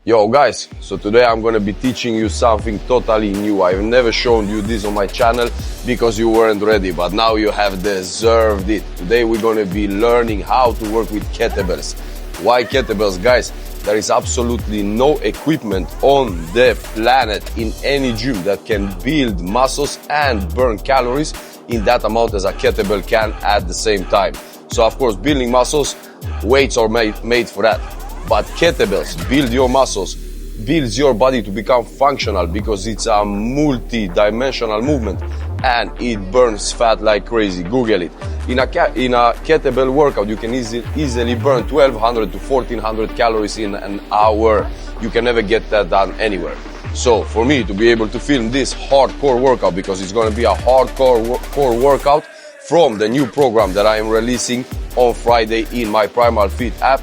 Yo guys, so today I'm gonna be teaching you something totally new. I've never shown you this on my channel because you weren't ready, but now you have deserved it. Today we're gonna be learning how to work with kettlebells. Why kettlebells, guys? There is absolutely no equipment on the planet in any gym that can build muscles and burn calories in that amount as a kettlebell can at the same time. So of course, building muscles, weights are made for that. But kettlebells build your muscles, builds your body to become functional because it's a multi-dimensional movement and it burns fat like crazy. Google it. In a kettlebell workout, you can easily burn 1200 to 1400 calories in an hour. You can never get that done anywhere. So for me to be able to film this hardcore workout, because it's going to be a hardcore workout from the new program that I am releasing on Friday in my Primal Fit app,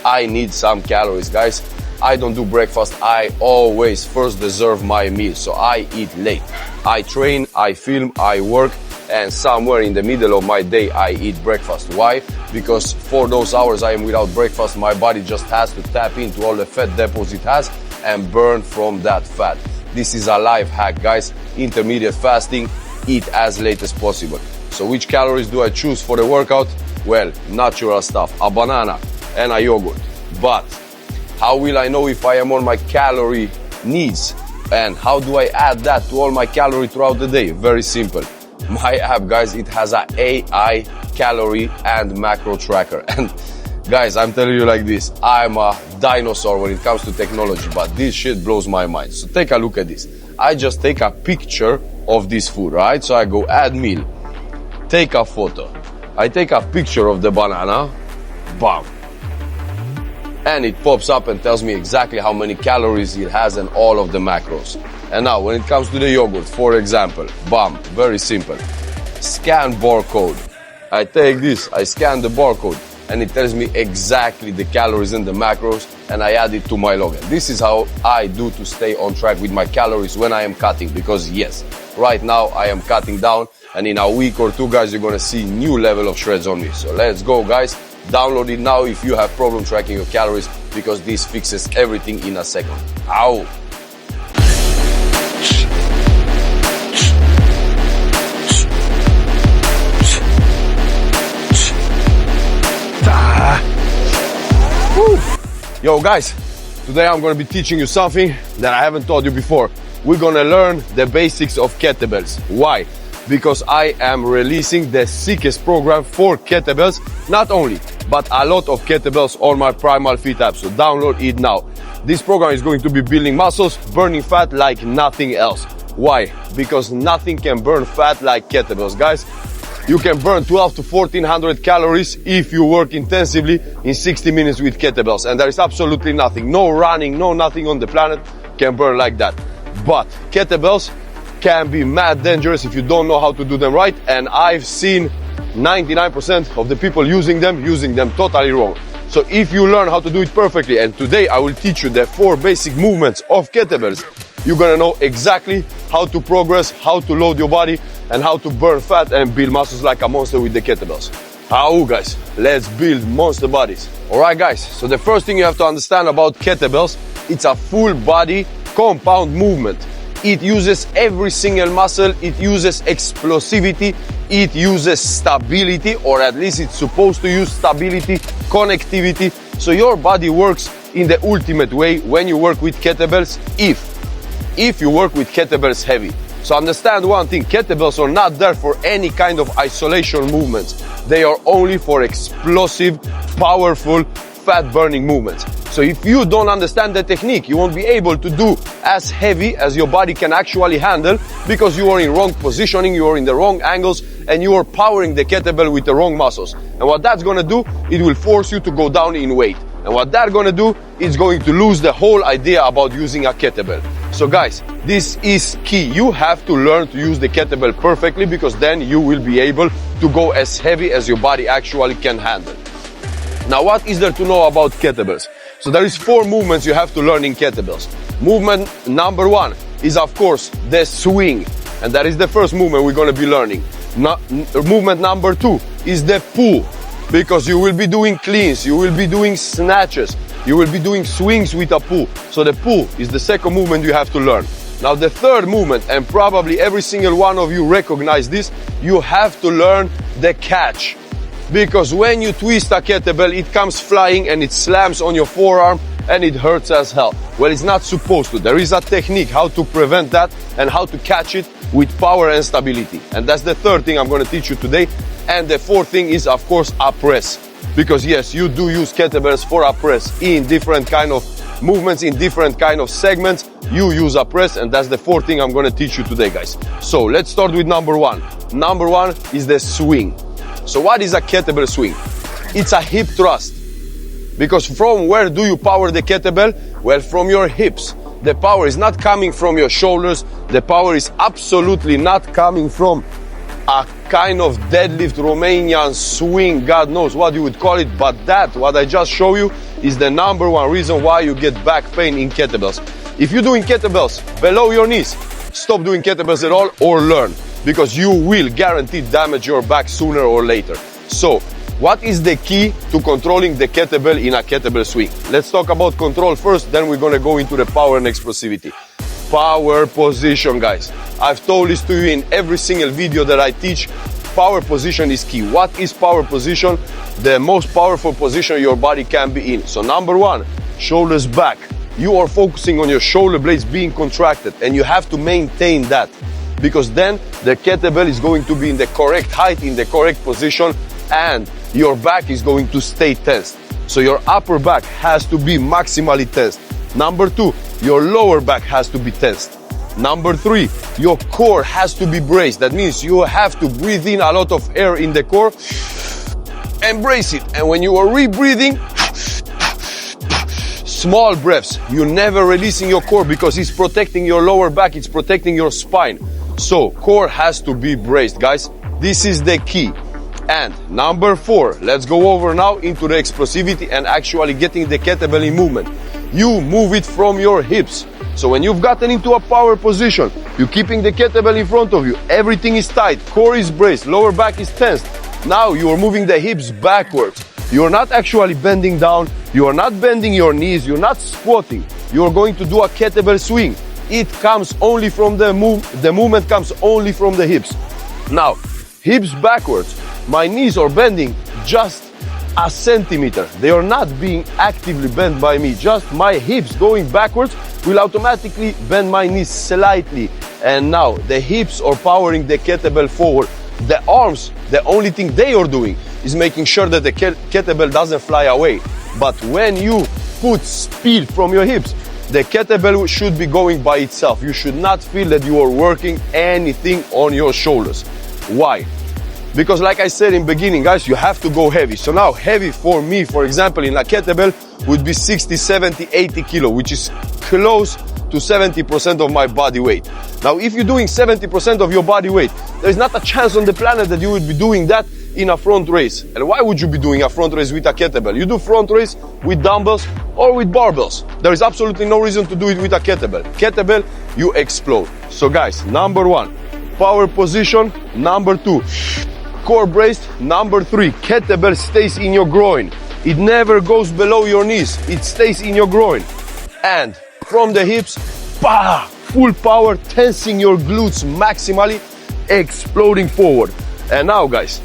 I need some calories, guys. I don't do breakfast. I always first deserve my meal, so I eat late. I train, I film, I work, and somewhere in the middle of my day I eat breakfast. Why? Because for those hours I am without breakfast, my body just has to tap into all the fat depots it has and burn from that fat. This is a life hack, guys. Intermediate fasting, eat as late as possible. So which calories do I choose for the workout? Well, natural stuff, a banana and a yogurt. But how will I know if I am on my calorie needs? And how do I add that to all my calorie throughout the day? Very simple. My app, guys, it has a AI calorie and macro tracker. And guys, I'm telling you like this, I'm a dinosaur when it comes to technology, but this shit blows my mind. So take a look at this. I just take a picture of this food, right? So I go add meal, take a photo. I take a picture of the banana, bam. And it pops up and tells me exactly how many calories it has and all of the macros. And now when it comes to the yogurt, for example, bam, very simple. Scan barcode. I take this, I scan the barcode, and it tells me exactly the calories and the macros, and I add it to my login. This is how I do to stay on track with my calories when I am cutting, because yes, right now I am cutting down, and in a week or two, guys, you're gonna see new level of shreds on me. So let's go, guys. Download it now if you have problem tracking your calories, because this fixes everything in a second. Ow! Yo guys, today I'm going to be teaching you something that I haven't taught you before. We're going to learn the basics of kettlebells. Why? Because I am releasing the sickest program for kettlebells, not only, but a lot of kettlebells on my Primal Fit app. So download it now. This program is going to be building muscles, burning fat like nothing else. Why? Because nothing can burn fat like kettlebells, guys. You can burn 12 to 1400 calories if you work intensively in 60 minutes with kettlebells. And there is absolutely nothing, no running, no nothing on the planet can burn like that. But kettlebells can be mad dangerous if you don't know how to do them right. And I've seen 99% of the people using them totally wrong. So if you learn how to do it perfectly, and today I will teach you the 4 basic movements of kettlebells, you're gonna know exactly how to progress, how to load your body, and how to burn fat and build muscles like a monster with the kettlebells. How, guys? Let's build monster bodies. Alright guys, so the first thing you have to understand about kettlebells, it's a full body compound movement. It uses every single muscle, it uses explosivity, it uses stability, or at least it's supposed to use stability, connectivity. So your body works in the ultimate way when you work with kettlebells if you work with kettlebells heavy. So understand one thing, kettlebells are not there for any kind of isolation movements. They are only for explosive, powerful, fat-burning movements. So if you don't understand the technique, you won't be able to do as heavy as your body can actually handle, because you are in wrong positioning, you are in the wrong angles, and you are powering the kettlebell with the wrong muscles. And what that's gonna do, it will force you to go down in weight. And what that's gonna do, it's going to lose the whole idea about using a kettlebell. So guys, this is key. You have to learn to use the kettlebell perfectly, because then you will be able to go as heavy as your body actually can handle. Now, what is there to know about kettlebells? So there is 4 movements you have to learn in kettlebells. Movement number 1 is, of course, the swing. And that is the first movement we're going to be learning. Movement number 2 is the pull, because you will be doing cleans, you will be doing snatches, you will be doing swings with a pull. So the pull is the second movement you have to learn. Now the third movement, and probably every single one of you recognize this, you have to learn the catch. Because when you twist a kettlebell, it comes flying and it slams on your forearm and it hurts as hell. Well, it's not supposed to. There is a technique how to prevent that and how to catch it with power and stability. And that's the third thing I'm going to teach you today. And the fourth thing is, of course, a press. Because yes, you do use kettlebells for a press in different kind of movements, in different kind of segments. You use a press, and that's the fourth thing I'm going to teach you today, guys. So let's start with number one. Number one is the swing. So what is a kettlebell swing? It's a hip thrust. Because from where do you power the kettlebell? Well, from your hips. The power is not coming from your shoulders. The power is absolutely not coming from a kind of deadlift Romanian swing, God knows what you would call it, but that, what I just show you, is the number one reason why you get back pain in kettlebells. If you're doing kettlebells below your knees, stop doing kettlebells at all or learn, because you will guaranteed damage your back sooner or later. So, what is the key to controlling the kettlebell in a kettlebell swing? Let's talk about control first, then we're gonna go into the power and explosivity. Power position, guys. I've told this to you in every single video that I teach. Power position is key. What is power position? The most powerful position your body can be in. So number one, shoulders back. You are focusing on your shoulder blades being contracted, and you have to maintain that, because then the kettlebell is going to be in the correct height, in the correct position, and your back is going to stay tensed. So your upper back has to be maximally tensed. Number two, your lower back has to be tensed. Number three, your core has to be braced. That means you have to breathe in a lot of air in the core, embrace it. And when you are rebreathing, small breaths. You're never releasing your core, because it's protecting your lower back, it's protecting your spine. So core has to be braced, guys. This is the key. And number four, let's go over now into the explosivity and actually getting the kettlebell in movement. You move it from your hips. So when you've gotten into a power position, you're keeping the kettlebell in front of you, everything is tight, core is braced, lower back is tensed. Now you are moving the hips backwards. You're not actually bending down, you are not bending your knees, you're not squatting. You're going to do a kettlebell swing. It comes only from the movement comes only from the hips. Now, hips backwards. My knees are bending just a centimeter. They are not being actively bent by me. Just my hips going backwards will automatically bend my knees slightly. And now the hips are powering the kettlebell forward. The arms, the only thing they are doing is making sure that the kettlebell doesn't fly away. But when you put speed from your hips, the kettlebell should be going by itself. You should not feel that you are working anything on your shoulders. Why? Because like I said in beginning, guys, you have to go heavy. So now heavy for me, for example, in a kettlebell would be 60, 70, 80 kilo, which is close to 70% of my body weight. Now, if you're doing 70% of your body weight, there's not a chance on the planet that you would be doing that in a front raise. And why would you be doing a front raise with a kettlebell? You do front raise with dumbbells or with barbells. There is absolutely no reason to do it with a kettlebell. Kettlebell, you explode. So guys, number one, power position. Number two, core braced. Number three, kettlebell stays in your groin. It never goes below your knees. It stays in your groin. And from the hips, bah, full power, tensing your glutes maximally, exploding forward. And now, guys,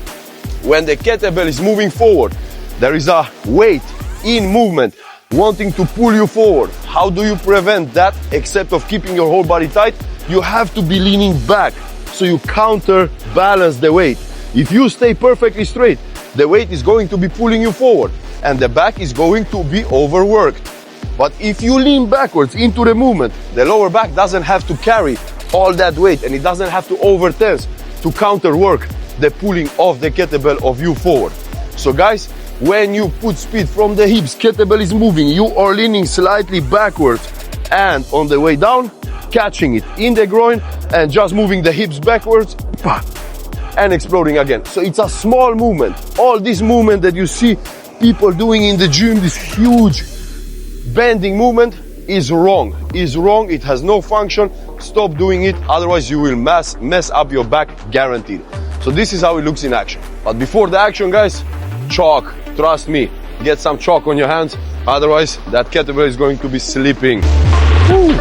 when the kettlebell is moving forward, there is a weight in movement wanting to pull you forward. How do you prevent that except of keeping your whole body tight? You have to be leaning back so you counterbalance the weight. If you stay perfectly straight, the weight is going to be pulling you forward and the back is going to be overworked. But if you lean backwards into the movement, the lower back doesn't have to carry all that weight and it doesn't have to overtense to counterwork the pulling of the kettlebell of you forward. So guys, when you put speed from the hips, kettlebell is moving, you are leaning slightly backwards and on the way down, catching it in the groin and just moving the hips backwards and exploding again. So it's a small movement. All this movement that you see people doing in the gym, this huge bending movement is wrong. It has no function. Stop doing it, otherwise you will mess up your back, guaranteed. So this is how it looks in action. But before the action, guys, chalk, trust me, get some chalk on your hands, otherwise that kettlebell is going to be slipping. Woo.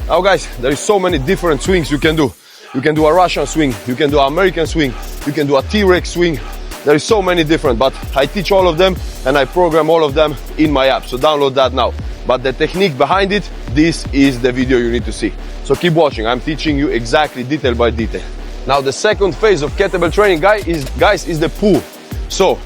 Now guys, there is so many different swings you can do. You can do a Russian swing, you can do an American swing, you can do a T-Rex swing. There is so many different, but I teach all of them and I program all of them in my app. So download that now. But the technique behind it, this is the video you need to see. So keep watching. I'm teaching you exactly detail by detail. Now the second phase of kettlebell training, guys, is the pull. So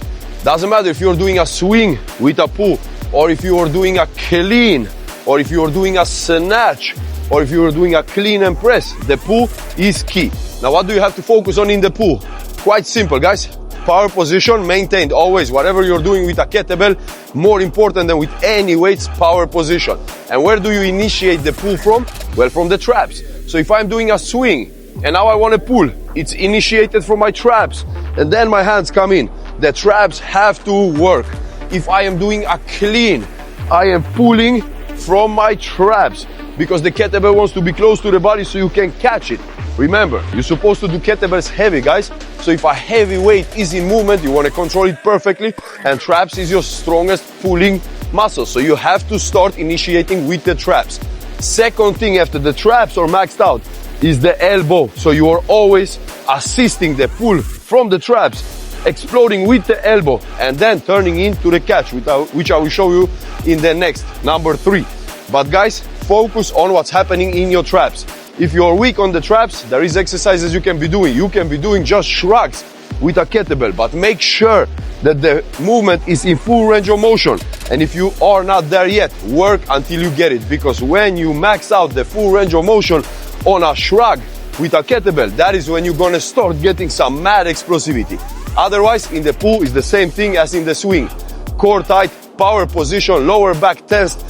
doesn't matter if you're doing a swing with a pull, or if you are doing a clean, or if you are doing a snatch, or if you are doing a clean and press, the pull is key. Now what do you have to focus on in the pull? Quite simple, guys. Power position maintained always. Whatever you're doing with a kettlebell, more important than with any weights, power position. And where do you initiate the pull from? Well, from the traps. So if I'm doing a swing and now I want to pull, it's initiated from my traps and then my hands come in. The traps have to work. If I am doing a clean, I am pulling from my traps because the kettlebell wants to be close to the body so you can catch it. Remember, you're supposed to do kettlebells heavy, guys. So if a heavy weight is in movement, you want to control it perfectly, and traps is your strongest pulling muscle. So you have to start initiating with the traps. Second thing after the traps are maxed out is the elbow. So you are always assisting the pull from the traps, exploding with the elbow, and then turning into the catch, which I will show you in the next, number 3. But guys, focus on what's happening in your traps. If you're weak on the traps, there is exercises you can be doing. You can be doing just shrugs with a kettlebell, but make sure that the movement is in full range of motion. And if you are not there yet, work until you get it, because when you max out the full range of motion on a shrug with a kettlebell, that is when you're gonna start getting some mad explosivity. Otherwise, in the pull is the same thing as in the swing. Core tight, power position, lower back tensed,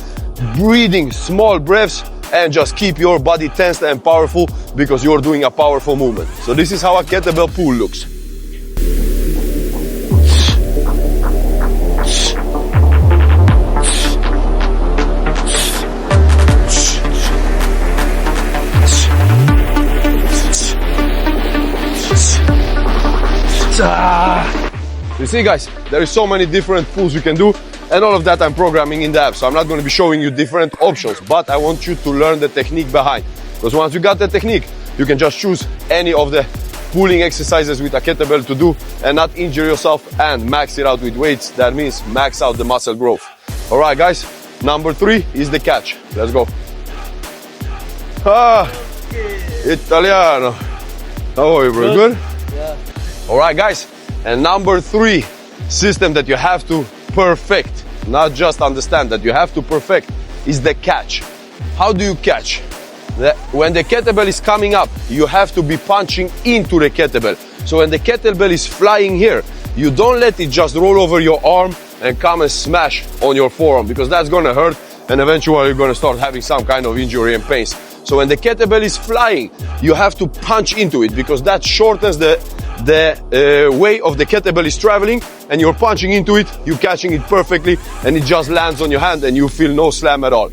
breathing small breaths, and just keep your body tensed and powerful because you're doing a powerful movement. So this is how a kettlebell pull looks. You see, guys, there is so many different pulls you can do, and all of that I'm programming in the app. So I'm not going to be showing you different options, but I want you to learn the technique behind. Because once you got the technique, you can just choose any of the pulling exercises with a kettlebell to do and not injure yourself and max it out with weights. That means max out the muscle growth. All right, guys, number 3 is the catch. Let's go. Italiano. How are you, bro? Good? Yeah. All right, guys, and number 3 system that you have to perfect, not just understand, that you have to perfect, is the catch. How do you catch? When the kettlebell is coming up, you have to be punching into the kettlebell. So when the kettlebell is flying here, you don't let it just roll over your arm and come and smash on your forearm, because that's gonna hurt and eventually you're gonna start having some kind of injury and pains. So when the kettlebell is flying, you have to punch into it, because that shortens the way of the kettlebell is traveling, and you're punching into it, you're catching it perfectly, and it just lands on your hand and you feel no slam at all.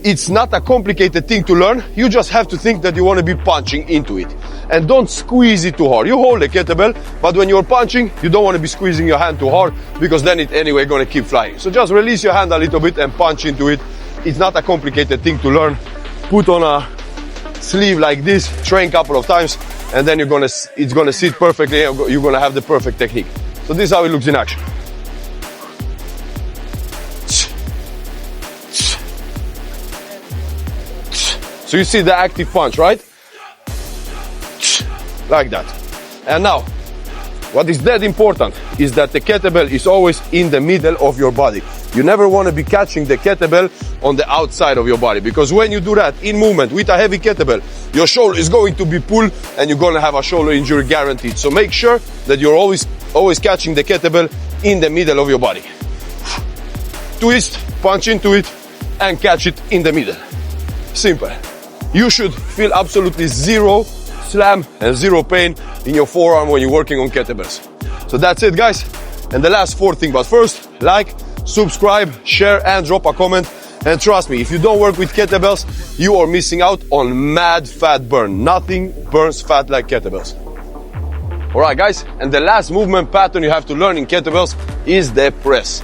It's not a complicated thing to learn. You just have to think that you want to be punching into it, and don't squeeze it too hard. You hold the kettlebell, but when you're punching, you don't want to be squeezing your hand too hard, because then it anyway going to keep flying. So just release your hand a little bit and punch into it. It's not a complicated thing to learn. Put on a sleeve like this, train a couple of times, and then it's gonna sit perfectly, and you're gonna have the perfect technique. So this is how it looks in action. So you see the active punch, right? Like that. And now, what is that important is that the kettlebell is always in the middle of your body. You never want to be catching the kettlebell on the outside of your body, because when you do that in movement with a heavy kettlebell, your shoulder is going to be pulled and you're going to have a shoulder injury guaranteed. So make sure that you're always catching the kettlebell in the middle of your body. Twist, punch into it, and catch it in the middle. Simple. You should feel absolutely zero slam and zero pain in your forearm when you're working on kettlebells. So that's it, guys. And the last 4th thing, but first, like, subscribe, share, and drop a comment. And trust me, if you don't work with kettlebells, you are missing out on mad fat burn. Nothing burns fat like kettlebells. Alright guys, and the last movement pattern you have to learn in kettlebells is the press.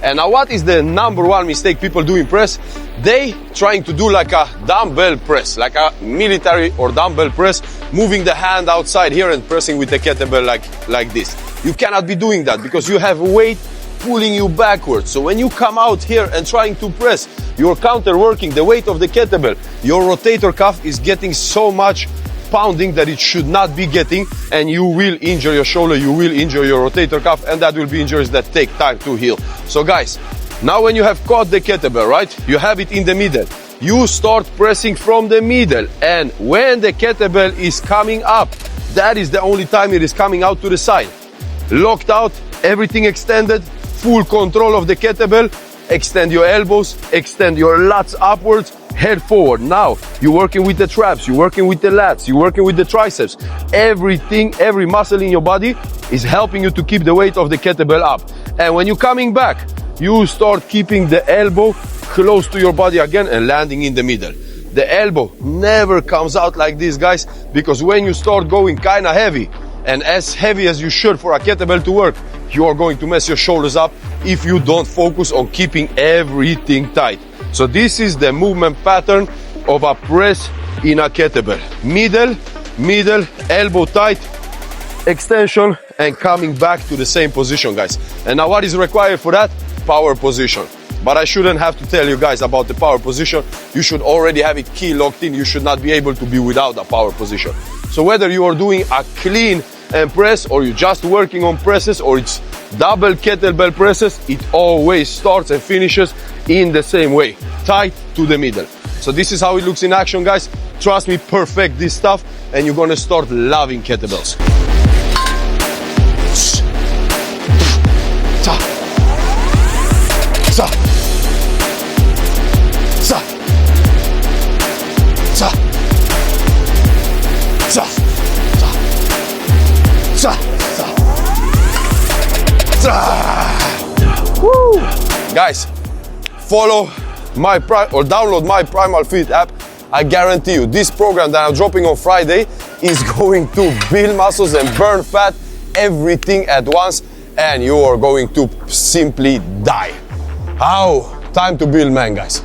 And now what is the number one mistake people do in press? They trying to do like a dumbbell press, like a military or dumbbell press, moving the hand outside here and pressing with the kettlebell like this. You cannot be doing that because you have weight pulling you backwards. So when you come out here and trying to press, you're counter working the weight of the kettlebell. Your rotator cuff is getting so much pounding that it should not be getting, and you will injure your shoulder, you will injure your rotator cuff, and that will be injuries that take time to heal. So guys, now when you have caught the kettlebell, right, you have it in the middle, you start pressing from the middle, and when the kettlebell is coming up, that is the only time it is coming out to the side. Locked out, everything extended, full control of the kettlebell, extend your elbows, extend your lats upwards, head forward. Now you're working with the traps, you're working with the lats, you're working with the triceps. Everything, every muscle in your body is helping you to keep the weight of the kettlebell up. And when you're coming back, you start keeping the elbow close to your body again and landing in the middle. The elbow never comes out like this, guys, because when you start going kind of heavy, and as heavy as you should for a kettlebell to work, you are going to mess your shoulders up if you don't focus on keeping everything tight. So this is the movement pattern of a press in a kettlebell. Middle, elbow tight, extension, and coming back to the same position, guys. And now what is required for that? Power position. But I shouldn't have to tell you guys about the power position. You should already have it key locked in. You should not be able to be without a power position. So whether you are doing a clean and press, or you're just working on presses, or it's double kettlebell presses, it always starts and finishes in the same way, tight to the middle. So this is how it looks in action, guys. Trust me, perfect this stuff, and you're gonna start loving kettlebells. Woo. Guys, follow my or download my Primal Fit app. I guarantee you this program that I'm dropping on Friday is going to build muscles and burn fat, everything at once, and you are going to simply die. Time to build, man, guys.